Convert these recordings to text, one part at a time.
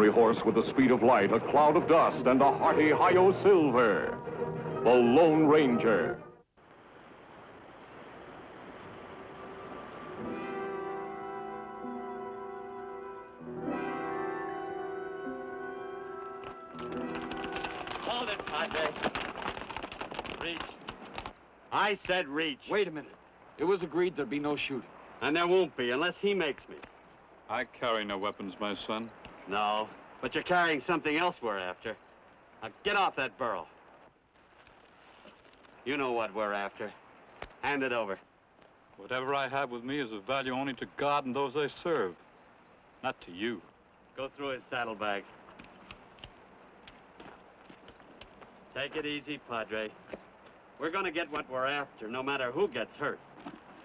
fiery horse with the speed of light, a cloud of dust, and a hearty hi-yo silver. The Lone Ranger. Hold it, Padre. Reach. I said reach. Wait a minute. It was agreed there'd be no shooting. And there won't be unless he makes me. I carry no weapons, my son. No, but you're carrying something else we're after. Now get off that burro. You know what we're after. Hand it over. Whatever I have with me is of value only to God and those I serve, not to you. Go through his saddlebags. Take it easy, Padre. We're gonna get what we're after, no matter who gets hurt.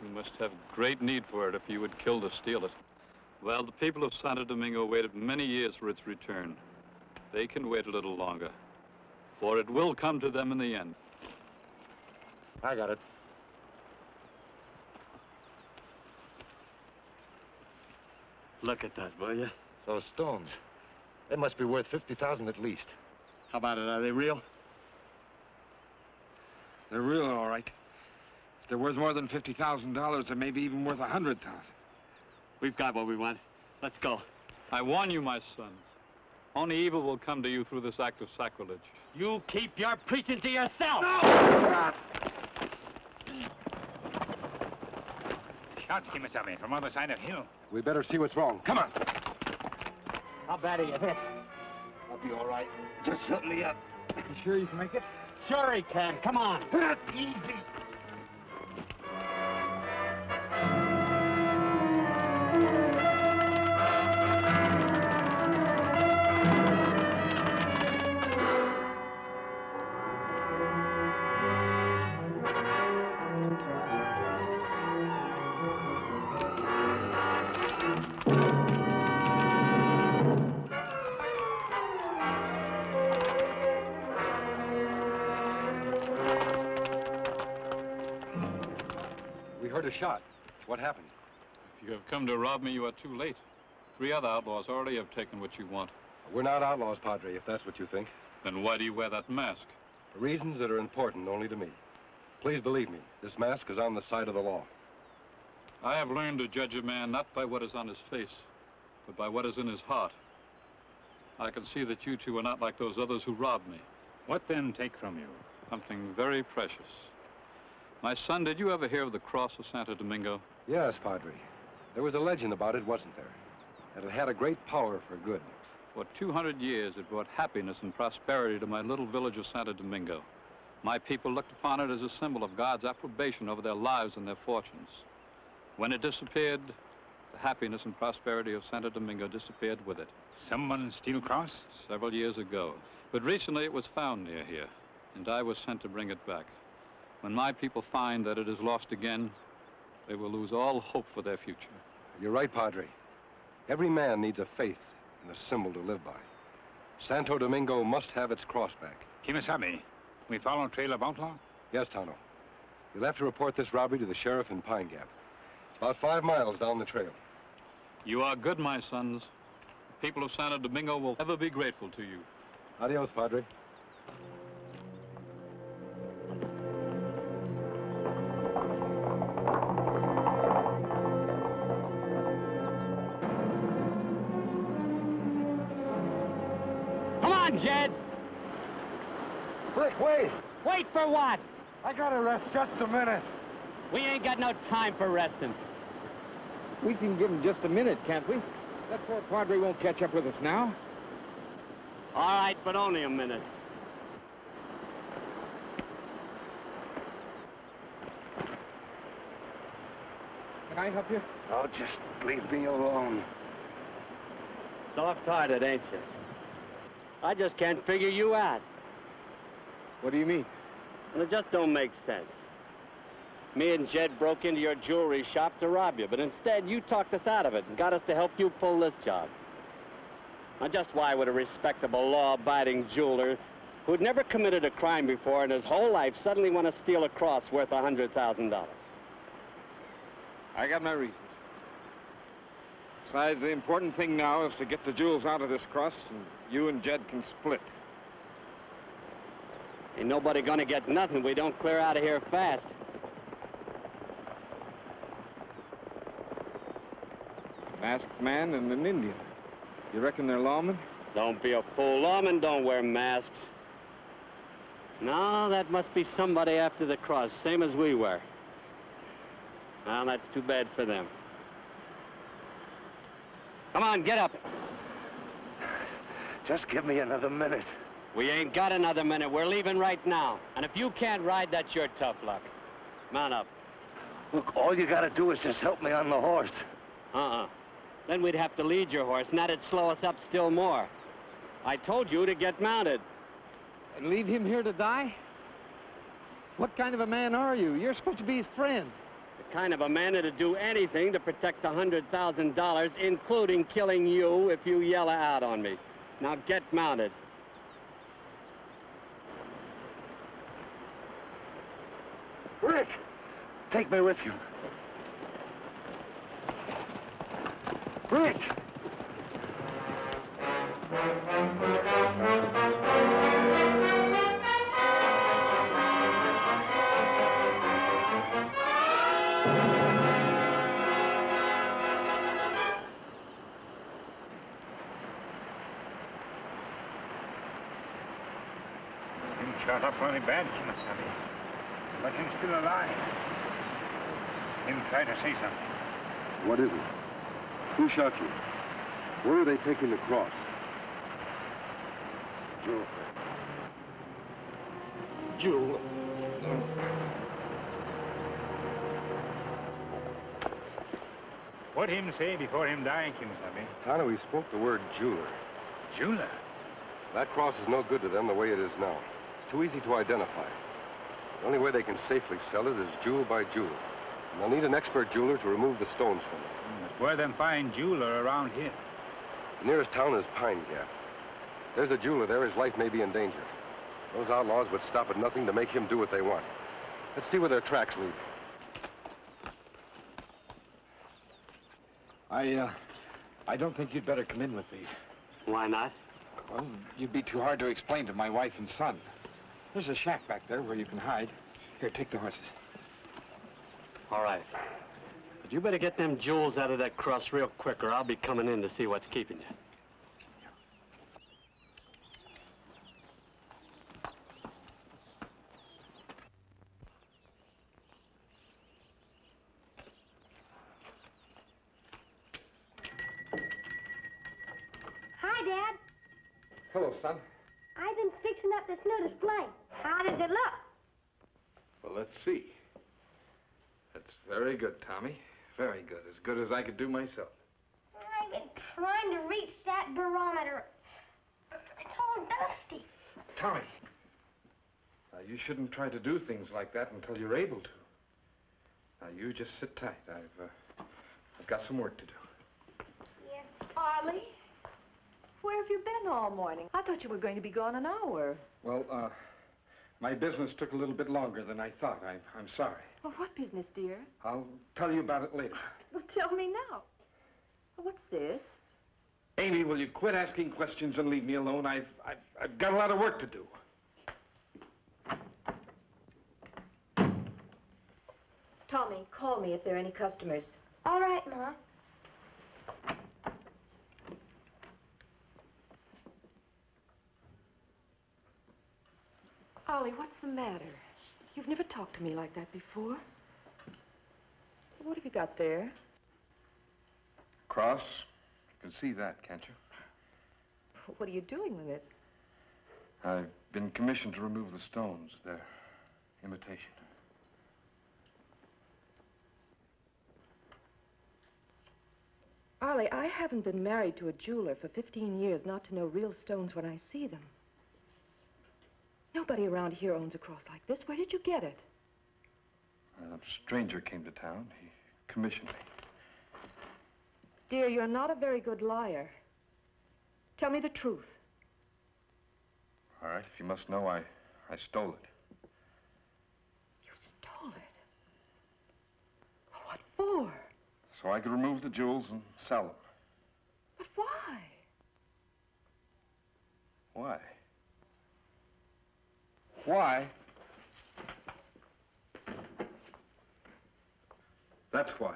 You must have great need for it if you would kill to steal it. Well, the people of Santo Domingo waited many years for its return. They can wait a little longer, for it will come to them in the end. I got it. Look at that, will you? Those stones. They must be worth 50,000 at least. How about it? Are they real? They're real, all right. If they're worth more than $50,000, they may be even worth 100,000. We've got what we want. Let's go. I warn you, my sons. Only evil will come to you through this act of sacrilege. You keep your preaching to yourself! No! Shots, Kemo Sabe, from other side of hill. We better see what's wrong. Come on. How bad are you hit? I'll be all right. Just let me up. You sure you can make it? Sure he can. Come on. Easy. A shot. What happened? If you have come to rob me, you are too late. 3 other outlaws already have taken what you want. We're not outlaws, Padre, if that's what you think. Then why do you wear that mask? For reasons that are important only to me. Please believe me, this mask is on the side of the law. I have learned to judge a man not by what is on his face, but by what is in his heart. I can see that you two are not like those others who robbed me. What then take from you? Something very precious. My son, did you ever hear of the cross of Santo Domingo? Yes, Padre. There was a legend about it, wasn't there? That it had a great power for good. For 200 years, it brought happiness and prosperity to my little village of Santo Domingo. My people looked upon it as a symbol of God's approbation over their lives and their fortunes. When it disappeared, the happiness and prosperity of Santo Domingo disappeared with it. Someone steal cross? Several years ago. But recently it was found near here, and I was sent to bring it back. When my people find that it is lost again, they will lose all hope for their future. You're right, Padre. Every man needs a faith and a symbol to live by. Santo Domingo must have its cross back. Kemo Sabe, we follow trail of outlaw? Yes, Tonto. You'll have to report this robbery to the sheriff in Pine Gap. It's about 5 miles down the trail. You are good, my sons. The people of Santo Domingo will ever be grateful to you. Adios, Padre. Jed! Rick, wait! Wait for what? I gotta rest just a minute. We ain't got no time for resting. We can give him just a minute, can't we? That poor Padre won't catch up with us now. All right, but only a minute. Can I help you? Oh, just leave me alone. Soft-hearted, ain't you? I just can't figure you out. What do you mean? And it just don't make sense. Me and Jed broke into your jewelry shop to rob you, but instead you talked us out of it and got us to help you pull this job. Now, just why would a respectable, law-abiding jeweler who'd never committed a crime before in his whole life suddenly want to steal a cross worth $100,000? I got my reasons. Besides, the important thing now is to get the jewels out of this cross, and you and Jed can split. Ain't nobody gonna get nothing if we don't clear out of here fast. Masked man and an Indian. You reckon they're lawmen? Don't be a fool. Lawmen don't wear masks. No, that must be somebody after the cross, same as we were. Well, that's too bad for them. Come on, get up. Just give me another minute. We ain't got another minute. We're leaving right now. And if you can't ride, that's your tough luck. Mount up. Look, all you gotta do is just help me on the horse. Then we'd have to lead your horse, and that'd slow us up still more. I told you to get mounted. And leave him here to die? What kind of a man are you? You're supposed to be his friend. The kind of a man that'd do anything to protect $100,000, including killing you if you yell out on me. Now get mounted. Rick, take me with you. Rick! Him shot up really bad, Kemo Sabe. But him still alive. Him try to say something. What is it? Who shot you? Where are they taking the cross? Jewel. What him say before him die, Kemo Sabe? Tonto, he spoke the word jeweler. Jeweler. That cross is no good to them the way it is now. It's too easy to identify. The only way they can safely sell it is jewel by jewel. And they'll need an expert jeweler to remove the stones from it. But where them find jeweler around here? The nearest town is Pine Gap. There's a jeweler there, his life may be in danger. Those outlaws would stop at nothing to make him do what they want. Let's see where their tracks lead. I don't think you'd better come in with me. Why not? Well, you'd be too hard to explain to my wife and son. There's a shack back there where you can hide. Here, take the horses. All right. But you better get them jewels out of that cross real quick, or I'll be coming in to see what's keeping you. Hi, Dad. Hello, son. I've been fixing up this new display. How does it look? Well, let's see. That's very good, Tommy. Very good. As good as I could do myself. I've been trying to reach that barometer. It's all dusty. Tommy. Now, you shouldn't try to do things like that until you're able to. Now, you just sit tight. I've got some work to do. Yes. Arlie, where have you been all morning? I thought you were going to be gone an hour. Well, my business took a little bit longer than I thought. I'm sorry. Well, what business, dear? I'll tell you about it later. Well, tell me now. Well, what's this? Amy, will you quit asking questions and leave me alone? I've got a lot of work to do. Tommy, call me if there are any customers. All right, Ma. Ollie, what's the matter? You've never talked to me like that before. What have you got there? Cross. You can see that, can't you? What are you doing with it? I've been commissioned to remove the stones. They're imitation. Ollie, I haven't been married to a jeweler for 15 years not to know real stones when I see them. Nobody around here owns a cross like this. Where did you get it? A stranger came to town. He commissioned me. Dear, you're not a very good liar. Tell me the truth. All right, if you must know, I stole it. You stole it? Well, what for? So I could remove the jewels and sell them. Why? Why? That's why.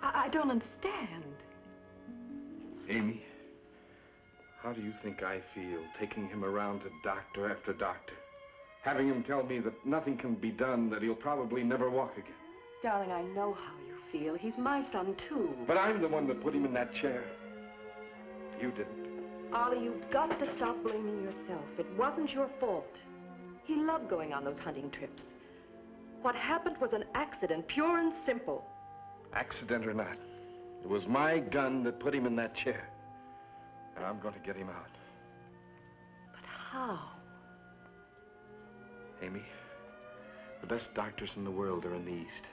I don't understand. Amy, how do you think I feel taking him around to doctor after doctor? Having him tell me that nothing can be done, that he'll probably never walk again. Darling, I know how you feel. He's my son, too. But I'm the one that put him in that chair. You didn't. Ollie, you've got to stop blaming yourself. It wasn't your fault. He loved going on those hunting trips. What happened was an accident, pure and simple. Accident or not, it was my gun that put him in that chair. And I'm going to get him out. But how? Amy, the best doctors in the world are in the East.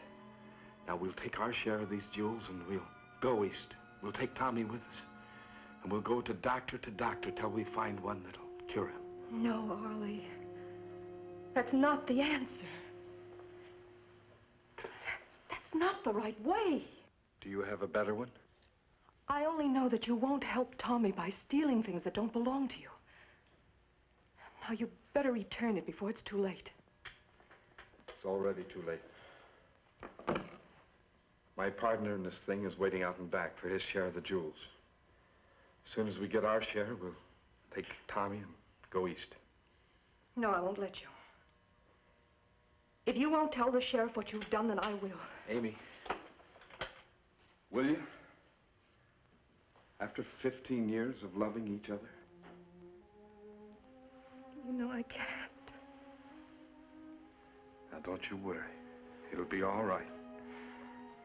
Now, we'll take our share of these jewels and we'll go east. We'll take Tommy with us. And we'll go to doctor till we find one that'll cure him. No, Ollie. That's not the answer. That's not the right way. Do you have a better one? I only know that you won't help Tommy by stealing things that don't belong to you. Now, you better return it before it's too late. It's already too late. My partner in this thing is waiting out and back for his share of the jewels. As soon as we get our share, we'll take Tommy and go east. No, I won't let you. If you won't tell the sheriff what you've done, then I will. Amy, will you? After 15 years of loving each other? You know I can't. Now, don't you worry. It'll be all right.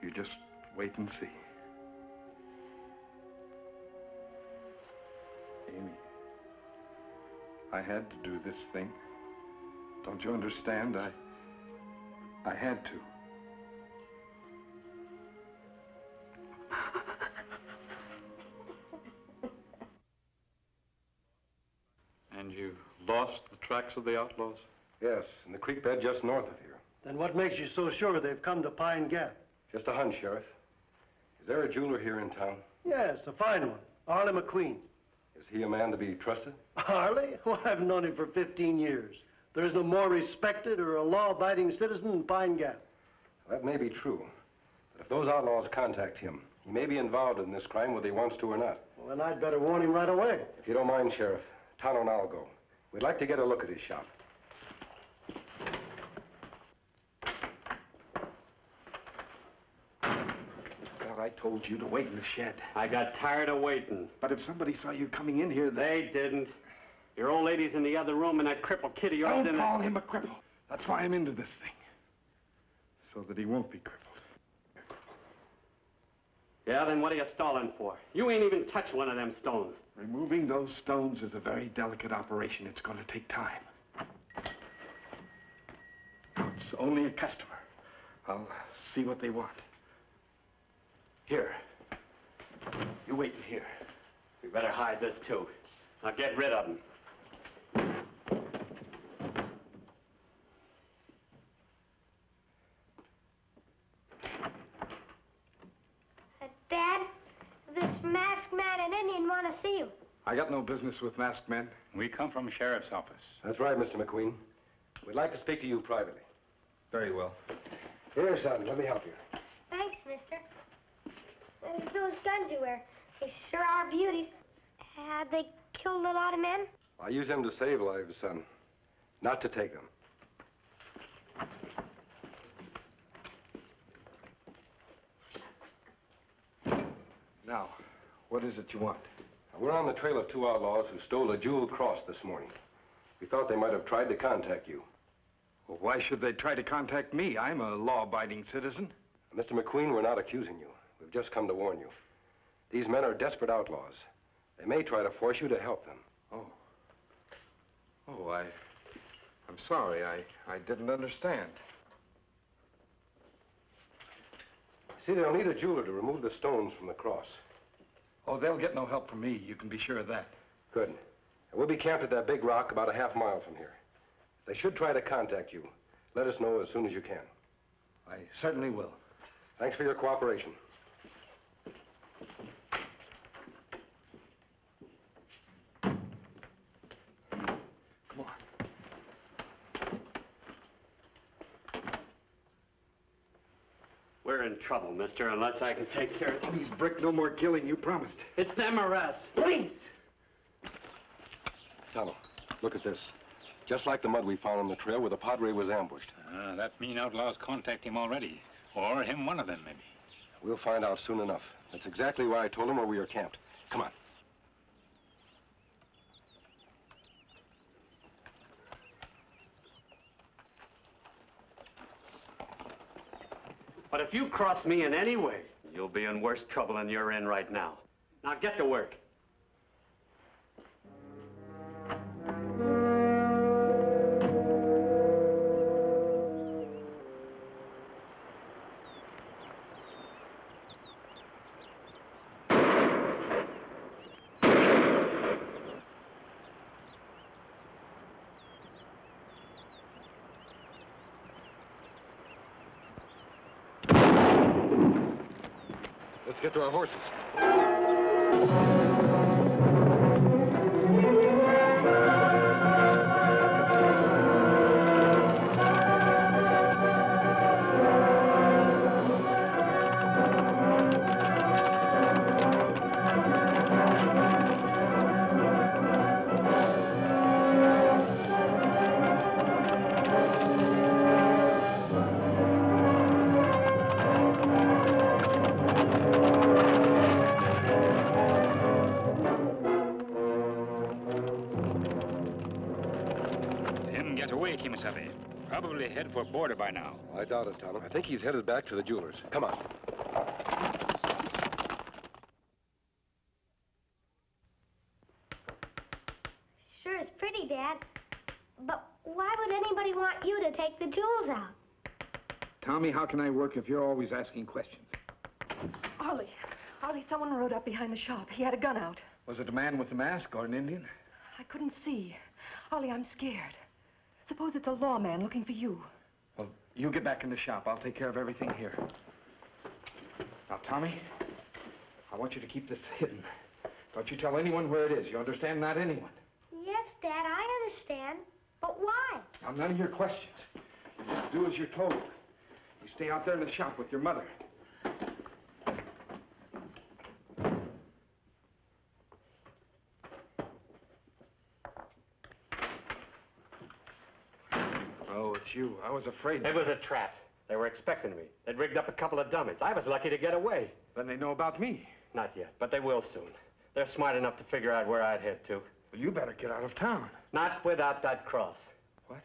You just wait and see. Amy, I had to do this thing. Don't you understand? I had to. And you lost the tracks of the outlaws? Yes, in the creek bed just north of here. Then what makes you so sure they've come to Pine Gap? Just a hunch, Sheriff. Is there a jeweler here in town? Yes, a fine one. Arlie McQueen. Is he a man to be trusted? Arlie? Well, I've known him for 15 years. There is no more respected or a law-abiding citizen in Pine Gap. That may be true. But if those outlaws contact him, he may be involved in this crime whether he wants to or not. Well, then I'd better warn him right away. If you don't mind, Sheriff, Tonto and I'll go. We'd like to get a look at his shop. God, I told you to wait in the shed. I got tired of waiting. But if somebody saw you coming in here, They didn't. Your old lady's in the other room, and that crippled kid of yours Don't call him a cripple. That's why I'm into this thing. So that he won't be crippled. Yeah, then what are you stalling for? You ain't even touched one of them stones. Removing those stones is a very delicate operation. It's going to take time. It's only a customer. I'll see what they want. Here. You wait in here. We better hide this, too. Now get rid of him. Dad, this masked man and Indian want to see you. I got no business with masked men. We come from the sheriff's office. That's right, Mr. McQueen. We'd like to speak to you privately. Very well. Here, son, let me help you. Thanks, mister. Those guns you wear, they sure are beauties. Have they killed a lot of men? I use them to save lives, son, not to take them. Now, what is it you want? We're on the trail of two outlaws who stole a jewel cross this morning. We thought they might have tried to contact you. Well, why should they try to contact me? I'm a law-abiding citizen. Mr. McQueen, we're not accusing you. We've just come to warn you. These men are desperate outlaws. They may try to force you to help them. Oh. Oh, I'm sorry. I didn't understand. See, they'll need a jeweler to remove the stones from the cross. Oh, they'll get no help from me. You can be sure of that. Good. And we'll be camped at that big rock about a half mile from here. If they should try to contact you, let us know as soon as you can. I certainly will. Thanks for your cooperation. Come on. We're in trouble, mister, unless I can take care of it. Please, Brick, no more killing. You promised. It's them or us. Please! Tonto, look at this. Just like the mud we found on the trail where the Padre was ambushed. That mean outlaws contact him already. Or him one of them, maybe. We'll find out soon enough. That's exactly why I told him where we were camped. Come on. But if you cross me in any way, you'll be in worse trouble than you're in right now. Now get to work. Let's get to our horses. Kemo Sabe. Probably head for border by now. I doubt it, Tonto. I think he's headed back to the jeweler's. Come on. Sure is pretty, Dad. But why would anybody want you to take the jewels out? Tommy, how can I work if you're always asking questions? Ollie, someone rode up behind the shop. He had a gun out. Was it a man with a mask or an Indian? I couldn't see. Ollie, I'm scared. Suppose it's a lawman looking for you. Well, you get back in the shop. I'll take care of everything here. Now, Tommy, I want you to keep this hidden. Don't you tell anyone where it is. You understand? Not anyone. Yes, Dad, I understand. But why? Now, none of your questions. You just do as you're told. You stay out there in the shop with your mother. Oh, it's you. I was afraid. It was a trap. They were expecting me. They'd rigged up a couple of dummies. I was lucky to get away. Then they know about me. Not yet, but they will soon. They're smart enough to figure out where I'd head to. Well, you better get out of town. Not without that cross. What?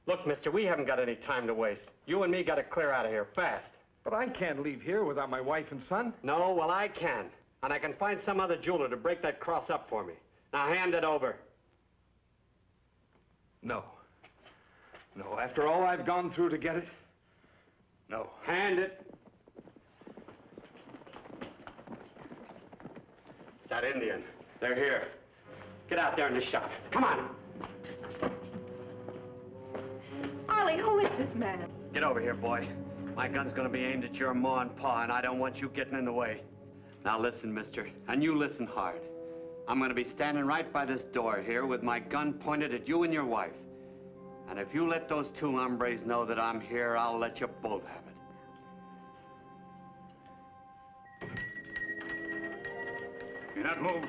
Look, mister, we haven't got any time to waste. You and me got to clear out of here fast. But I can't leave here without my wife and son. No, well, I can. And I can find some other jeweler to break that cross up for me. Now, hand it over. No. No, after all I've gone through to get it, no. Hand it. It's that Indian. They're here. Get out there in the shop. Come on. Ollie, who is this man? Get over here, boy. My gun's gonna be aimed at your maw and paw, and I don't want you getting in the way. Now listen, mister, and you listen hard. I'm gonna be standing right by this door here with my gun pointed at you and your wife. And if you let those two hombres know that I'm here, I'll let you both have it. Do not move.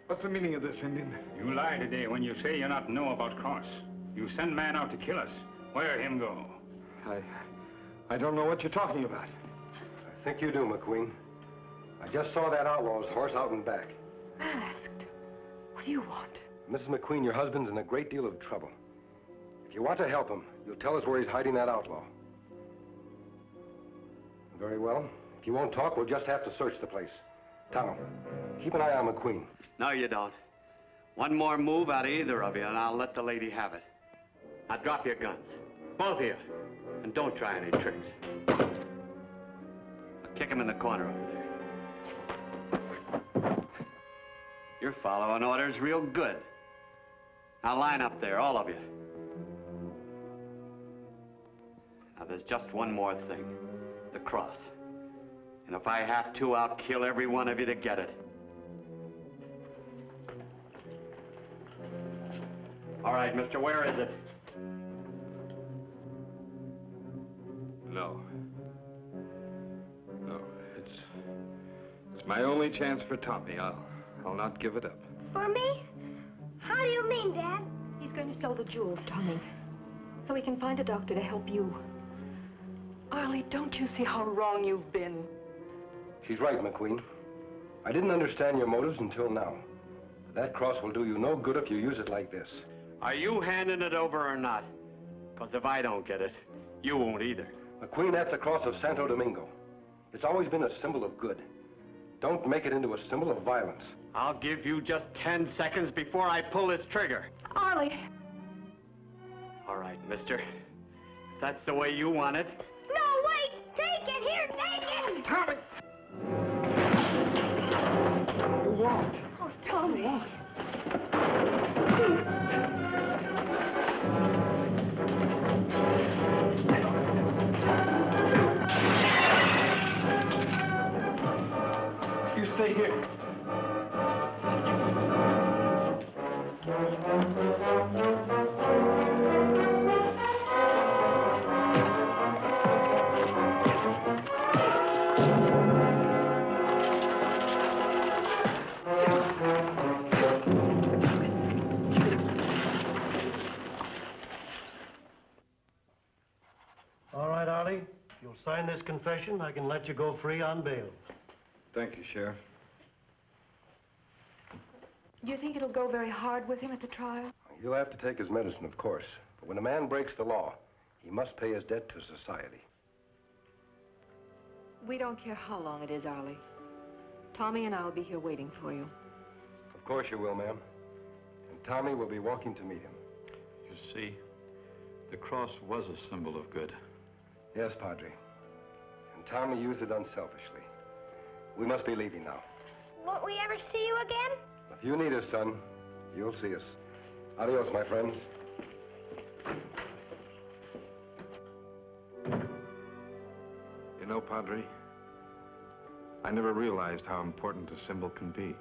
What's the meaning of this, Indian? You lie today when you say you not know about Cross. You send man out to kill us. Where him go? I don't know what you're talking about. I think you do, McQueen. I just saw that outlaw's horse out and back. Masked. What do you want? Mrs. McQueen, your husband's in a great deal of trouble. If you want to help him, you'll tell us where he's hiding that outlaw. Very well. If you won't talk, we'll just have to search the place. Tonto, keep an eye on McQueen. No, you don't. One more move out of either of you, and I'll let the lady have it. Now drop your guns. Both of you. And don't try any tricks. I'll kick him in the corner over there. You're following orders real good. Now line up there, all of you. Now there's just one more thing. the cross. And if I have to, I'll kill every one of you to get it. All right, mister, where is it? No. No, it's my only chance for Tommy. I'll not give it up. For me? How do you mean, Dad? He's going to sell the jewels, Tommy, so he can find a doctor to help you. Arlie, don't you see how wrong you've been? She's right, McQueen. I didn't understand your motives until now. That cross will do you no good if you use it like this. Are you handing it over or not? Because if I don't get it, you won't either. McQueen, that's the cross of Santo Domingo. It's always been a symbol of good. Don't make it into a symbol of violence. I'll give you just 10 seconds before I pull this trigger. Arlie! All right, mister. If that's the way you want it. No, wait! Take it! Here, take it! Tommy! You won't. Oh, Tommy! You stay here. All right, Arlie. You'll sign this confession, I can let you go free on bail. Thank you, Sheriff. Do you think it'll go very hard with him at the trial? He'll have to take his medicine, of course. But when a man breaks the law, he must pay his debt to society. We don't care how long it is, Arlie. Tommy and I will be here waiting for you. Of course you will, ma'am. And Tommy will be walking to meet him. You see, the cross was a symbol of good. Yes, Padre. And Tommy used it unselfishly. We must be leaving now. Won't we ever see you again? If you need us, son, you'll see us. Adios, my friends. You know, Padre, I never realized how important a symbol can be.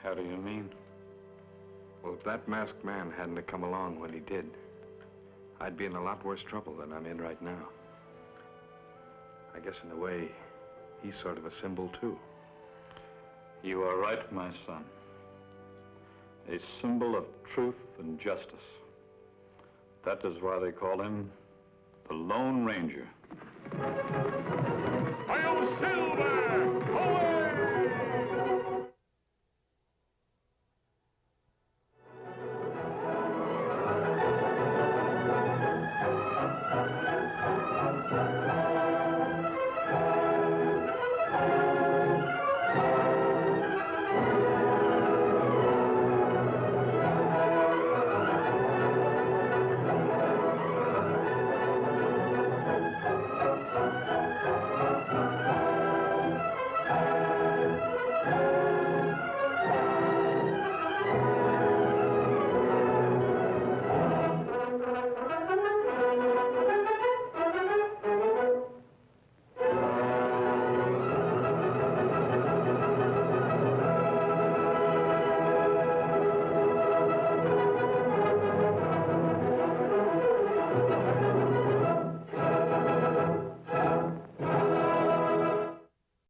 How do you mean? Well, if that masked man hadn't have come along when he did, I'd be in a lot worse trouble than I'm in right now. I guess in a way, he's sort of a symbol, too. You are right, my son. A symbol of truth and justice. That is why they call him the Lone Ranger. Silver!